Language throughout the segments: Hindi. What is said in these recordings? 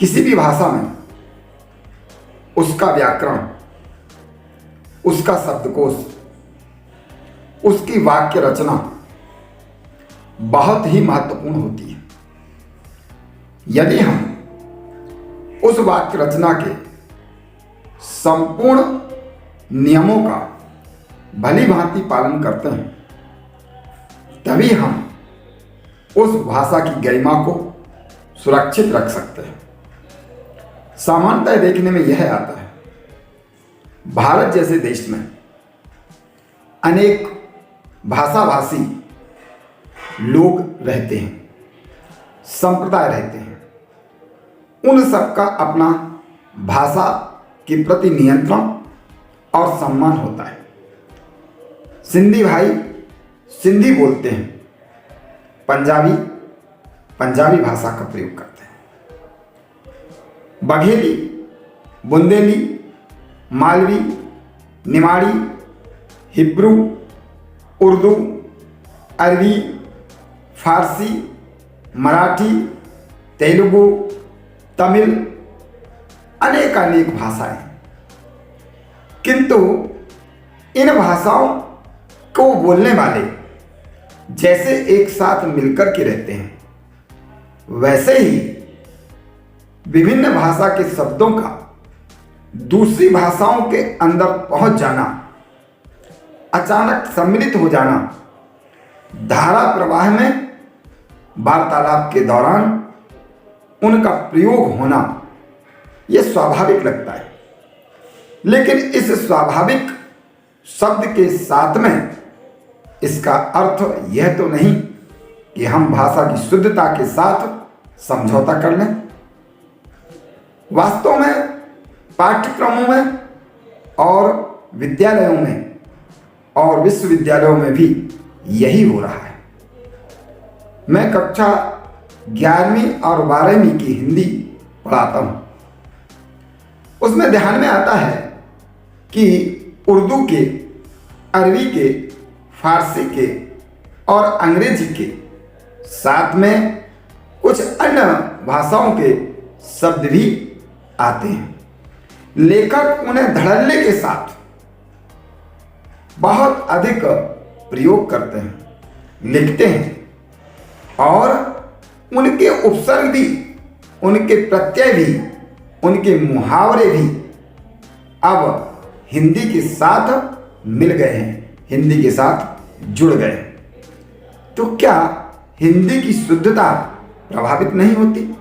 किसी भी भाषा में उसका व्याकरण, उसका शब्दकोश, उसकी वाक्य रचना बहुत ही महत्वपूर्ण होती है। यदि हम उस वाक्य रचना के संपूर्ण नियमों का भली भांति पालन करते हैं, तभी हम उस भाषा की गरिमा को सुरक्षित रख सकते हैं। सामान्यतः देखने में यह आता है, भारत जैसे देश में अनेक भाषाभाषी लोग रहते हैं, संप्रदाय रहते हैं। उन सबका अपना भाषा के प्रति नियंत्रण और सम्मान होता है। सिंधी भाई सिंधी बोलते हैं, पंजाबी पंजाबी भाषा का प्रयोग करते हैं, बघेली, बुंदेली, मालवी, निमाड़ी, हिब्रू, उर्दू, अरबी, फारसी, मराठी, तेलुगु, तमिल, अनेक अनेक भाषाएं। किंतु इन भाषाओं को बोलने वाले जैसे एक साथ मिलकर के रहते हैं, वैसे ही विभिन्न भाषा के शब्दों का दूसरी भाषाओं के अंदर पहुंच जाना, अचानक सम्मिलित हो जाना, धारा प्रवाह में वार्तालाप के दौरान उनका प्रयोग होना, यह स्वाभाविक लगता है। लेकिन इस स्वाभाविक शब्द के साथ में इसका अर्थ यह तो नहीं कि हम भाषा की शुद्धता के साथ समझौता कर लें। वास्तव में पाठ्यक्रमों में और विद्यालयों में और विश्वविद्यालयों में भी यही हो रहा है। मैं कक्षा 11वीं और 12वीं की हिंदी पढ़ाता हूँ। उसमें ध्यान में आता है कि उर्दू के, अरबी के, फारसी के और अंग्रेजी के साथ में कुछ अन्य भाषाओं के शब्द भी आते हैं। लेखक उन्हें धड़ल्ले के साथ बहुत अधिक प्रयोग करते हैं, लिखते हैं और उनके उपसर्ग भी, उनके प्रत्यय भी, उनके मुहावरे भी अब हिंदी के साथ मिल गए हैं, हिंदी के साथ जुड़ गए। तो क्या हिंदी की शुद्धता प्रभावित नहीं होती?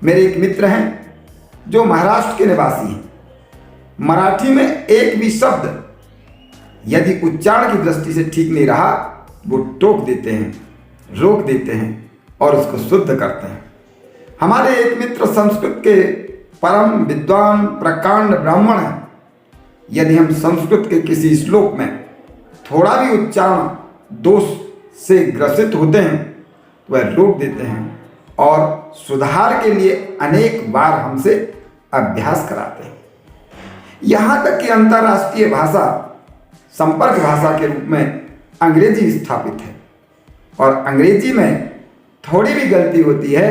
मेरे एक मित्र हैं जो महाराष्ट्र के निवासी हैं। मराठी में एक भी शब्द यदि उच्चारण की दृष्टि से ठीक नहीं रहा, वो टोक देते हैं, रोक देते हैं और उसको शुद्ध करते हैं। हमारे एक मित्र संस्कृत के परम विद्वान प्रकांड ब्राह्मण हैं। यदि हम संस्कृत के किसी श्लोक में थोड़ा भी उच्चारण दोष से ग्रसित होते हैं तो वह रोक देते हैं और सुधार के लिए अनेक बार हमसे अभ्यास कराते हैं। यहाँ तक कि अंतर्राष्ट्रीय भाषा संपर्क भाषा के रूप में अंग्रेजी स्थापित है और अंग्रेजी में थोड़ी भी गलती होती है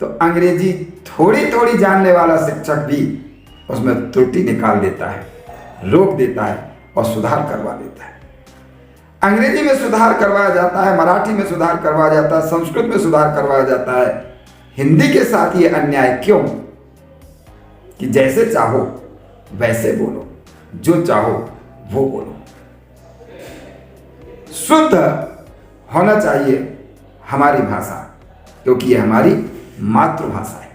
तो अंग्रेजी थोड़ी थोड़ी जानने वाला शिक्षक भी उसमें त्रुटि निकाल देता है, रोक देता है और सुधार करवा देता है। अंग्रेजी में सुधार करवाया जाता है, मराठी में सुधार करवाया जाता है, संस्कृत में सुधार करवाया जाता है। हिंदी के साथ ये अन्याय क्यों कि जैसे चाहो वैसे बोलो, जो चाहो वो बोलो। शुद्ध होना चाहिए हमारी भाषा, क्योंकि ये हमारी मातृभाषा है।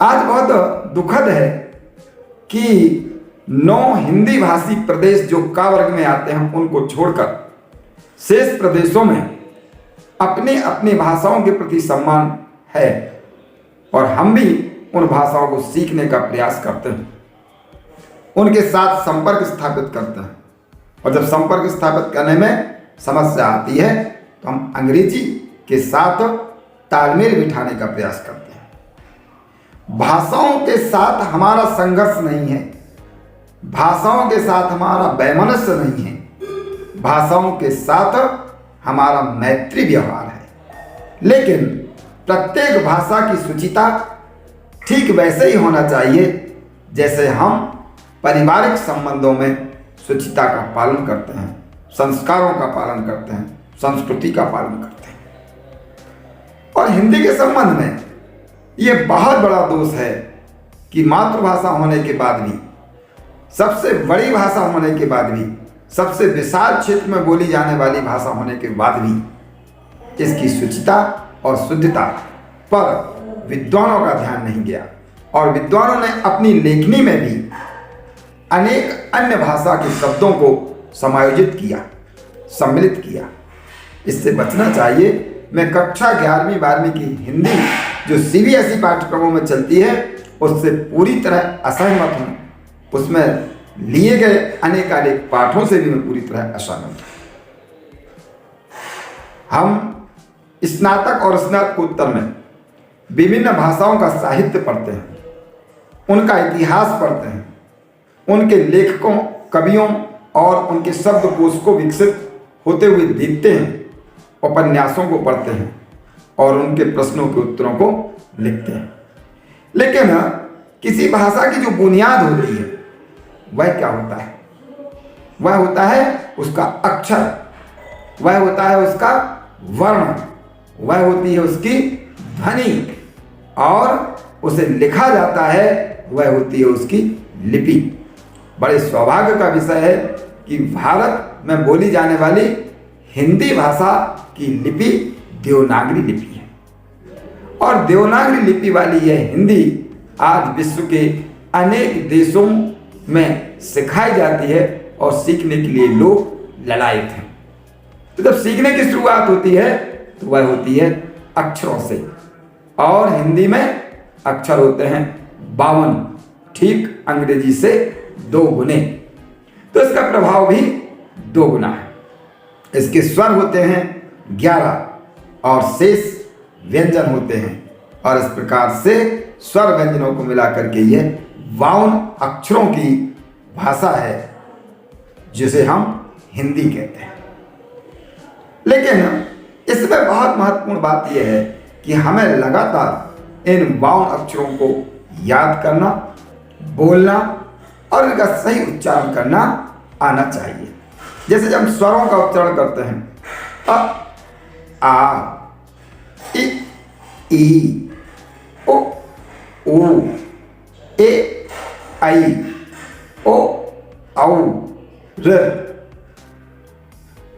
आज बहुत दुखद है कि 9 हिंदी भाषी प्रदेश जो क वर्ग में आते हैं उनको छोड़कर शेष प्रदेशों में अपने अपनी भाषाओं के प्रति सम्मान है और हम भी उन भाषाओं को सीखने का प्रयास करते हैं, उनके साथ संपर्क स्थापित करते हैं। और जब संपर्क स्थापित करने में समस्या आती है तो हम अंग्रेजी के साथ तालमेल बिठाने का प्रयास करते हैं। भाषाओं के साथ हमारा संघर्ष नहीं है, भाषाओं के साथ हमारा वैमनस्य नहीं है, भाषाओं के साथ हमारा मैत्री व्यवहार है। लेकिन प्रत्येक भाषा की शुचिता ठीक वैसे ही होना चाहिए जैसे हम पारिवारिक संबंधों में शुचिता का पालन करते हैं, संस्कारों का पालन करते हैं, संस्कृति का पालन करते हैं। और हिंदी के संबंध में ये बहुत बड़ा दोष है कि मातृभाषा होने के बाद भी, सबसे बड़ी भाषा होने के बाद भी, सबसे विशाल क्षेत्र में बोली जाने वाली भाषा होने के बाद भी इसकी शुचिता और शुद्धता पर विद्वानों का ध्यान नहीं गया। और विद्वानों ने अपनी लेखनी में भी अनेक अन्य भाषा के शब्दों को समायोजित किया, सम्मिलित किया। इससे बचना चाहिए। मैं कक्षा 11वीं 12वीं की हिंदी जो CBSE पाठ्यक्रमों में चलती है उससे पूरी तरह असहमत हूँ। उसमें लिए गए अनेकानेक पाठों से भी मैं पूरी तरह असहमत हूँ। हम स्नातक और स्नातकोत्तर में विभिन्न भाषाओं का साहित्य पढ़ते हैं, उनका इतिहास पढ़ते हैं, उनके लेखकों, कवियों और उनके शब्दकोश को विकसित होते हुए देखते हैं, उपन्यासों को पढ़ते हैं और उनके प्रश्नों के उत्तरों को लिखते हैं। लेकिन किसी भाषा की जो बुनियाद होती है वह क्या होता है? वह होता है उसका अक्षर, वह होता है उसका वर्ण, वह होती है उसकी ध्वनि, और उसे लिखा जाता है वह होती है उसकी लिपि। बड़े सौभाग्य का विषय है कि भारत में बोली जाने वाली हिंदी भाषा की लिपि देवनागरी लिपि है। और देवनागरी लिपि वाली यह हिंदी आज विश्व के अनेक देशों में सिखाई जाती है और सीखने के लिए लोग ललायत हैं। तो जब सीखने की शुरुआत होती है तो वह होती है अक्षरों से, और हिंदी में अक्षर होते हैं 52, ठीक अंग्रेजी से 2 गुने। तो इसका प्रभाव भी 2 गुना है। इसके स्वर होते हैं 11 और शेष व्यंजन होते हैं, और इस प्रकार से स्वर व्यंजनों को मिलाकर के यह 52 अक्षरों की भाषा है जिसे हम हिंदी कहते हैं। लेकिन इसमें बहुत महत्वपूर्ण बात यह है कि हमें लगातार इन 52 अक्षरों को याद करना, बोलना और इनका सही उच्चारण करना आना चाहिए। जैसे जब हम स्वरों का उच्चारण करते हैं, अ, आ, इ, ई, ओ, ऊ, ए, आई, ओ, औ, र,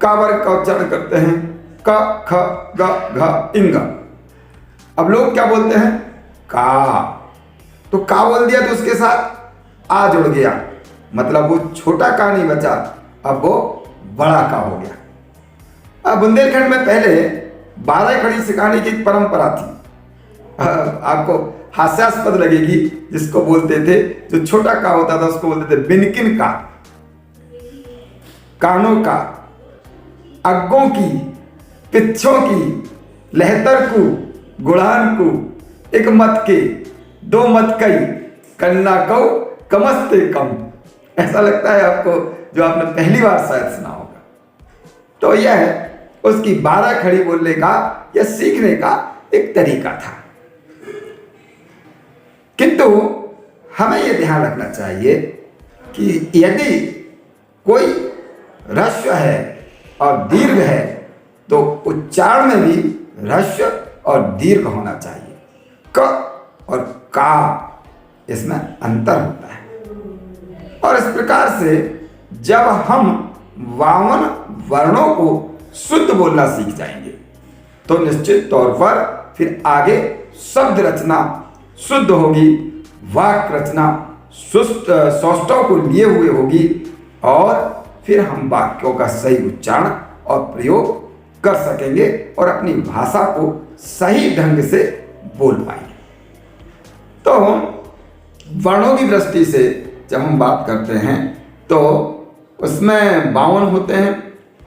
का वर्ग का उच्चारण करते हैं, क, ख, ग, घ, इंग। अब लोग क्या बोलते हैं? का। तो का बोल दिया तो उसके साथ आ जुड़ गया, मतलब वो छोटा का नहीं बचा, अब वो बड़ा का हो गया। अब बुंदेलखंड में पहले 12 खड़ी सिखाने की एक परंपरा थी। आपको हास्यास्पद लगेगी, जिसको बोलते थे, जो छोटा का होता था उसको बोलते थे बिनकिन का, कानों का, अग्गों की, पिच्छों की, लहतर को, गुड़ान को, एक मत के, 2 मत कई, कन्ना कौ, कमस्ते कम। ऐसा लगता है आपको, जो आपने पहली बार शायद सुना होगा। तो यह उसकी 12 खड़ी बोलने का या सीखने का एक तरीका था। किंतु हमें यह ध्यान रखना चाहिए कि यदि कोई ह्रस्व है और दीर्घ है तो उच्चारण में भी ह्रस्व और दीर्घ होना चाहिए। क और का, इसमें अंतर होता है। और इस प्रकार से जब हम 52 वर्णों को शुद्ध बोलना सीख जाएंगे तो निश्चित तौर पर फिर आगे शब्द रचना शुद्ध होगी, वाक्य रचना सौष्ठव को लिए हुए होगी, और फिर हम वाक्यों का सही उच्चारण और प्रयोग कर सकेंगे और अपनी भाषा को सही ढंग से बोल पाएंगे। तो वर्णों की दृष्टि से जब हम बात करते हैं तो उसमें 52 होते हैं,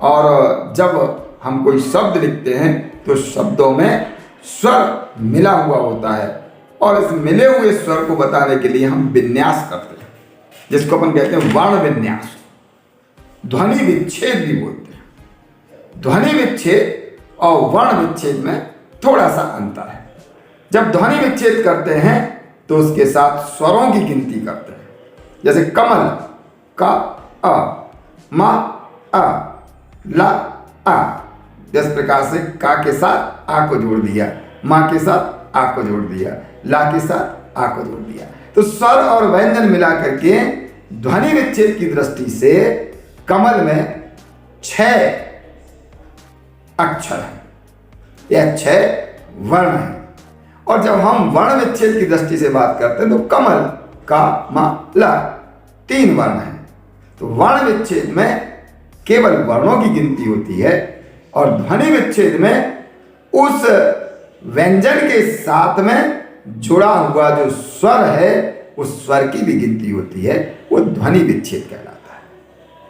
और जब हम कोई शब्द लिखते हैं तो शब्दों में स्वर मिला हुआ होता है, और इस मिले हुए स्वर को बताने के लिए हम विन्यास करते हैं, जिसको अपन कहते हैं वर्ण विन्यास। ध्वनि विच्छेद भी बोलते हैं। ध्वनि विच्छेद और वर्ण विच्छेद में थोड़ा सा अंतर है। जब ध्वनि विच्छेद करते हैं तो उसके साथ स्वरों की गिनती करते हैं। जैसे कमल, का, अ, मा, अ, ला, आ। जिस प्रकार से का के साथ आ को जोड़ दिया, माँ के साथ आ को जोड़ दिया, ला के साथ आ को जोड़ दिया। तो स्वर और व्यंजन मिलाकर के ध्वनि विच्छेद की दृष्टि से कमल में 6 अक्षर है या 6 वर्ण है। और जब हम वर्ण विच्छेद की दृष्टि से बात करते हैं तो कमल, का, मा, ला 3 वर्ण है। तो वर्ण विच्छेद में केवल वर्णों की गिनती होती है और ध्वनि विच्छेद में उस व्यंजन के साथ में जुड़ा हुआ जो स्वर है उस स्वर की भी गिनती होती है, वो ध्वनि विच्छेद कहलाता है।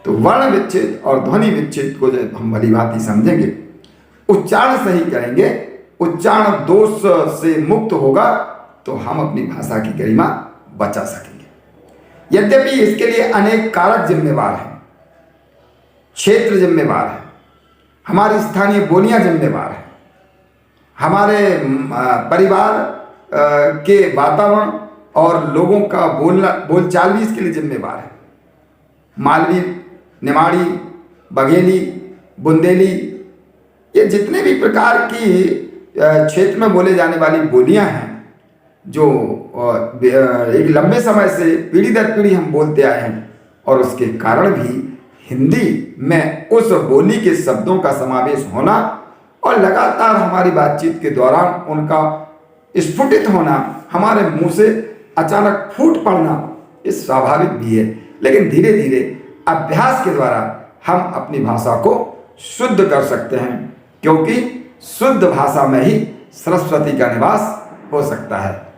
तो वर्ण विच्छेद और ध्वनि विच्छेद को जब हम भली भांति समझेंगे, उच्चारण सही करेंगे, उच्चारण दोष से मुक्त होगा तो हम अपनी भाषा की गरिमा बचा सकेंगे। यद्यपि इसके लिए अनेक कारक जिम्मेवार हैं, क्षेत्र जिम्मेवार है, हमारी स्थानीय बोलियां जिम्मेवार हैं, हमारे परिवार के वातावरण और लोगों का बोलचाल भी इसके लिए जिम्मेवार है। मालवी, निमाड़ी, बघेली, बुंदेली, ये जितने भी प्रकार की क्षेत्र में बोले जाने वाली बोलियां हैं जो एक लंबे समय से पीढ़ी दर पीढ़ी हम बोलते आए हैं, और उसके कारण भी हिंदी में उस बोली के शब्दों का समावेश होना और लगातार हमारी बातचीत के दौरान उनका स्फुटित होना, हमारे मुंह से अचानक फूट पड़ना, ये स्वाभाविक भी है। लेकिन धीरे धीरे अभ्यास के द्वारा हम अपनी भाषा को शुद्ध कर सकते हैं, क्योंकि शुद्ध भाषा में ही सरस्वती का निवास हो सकता है।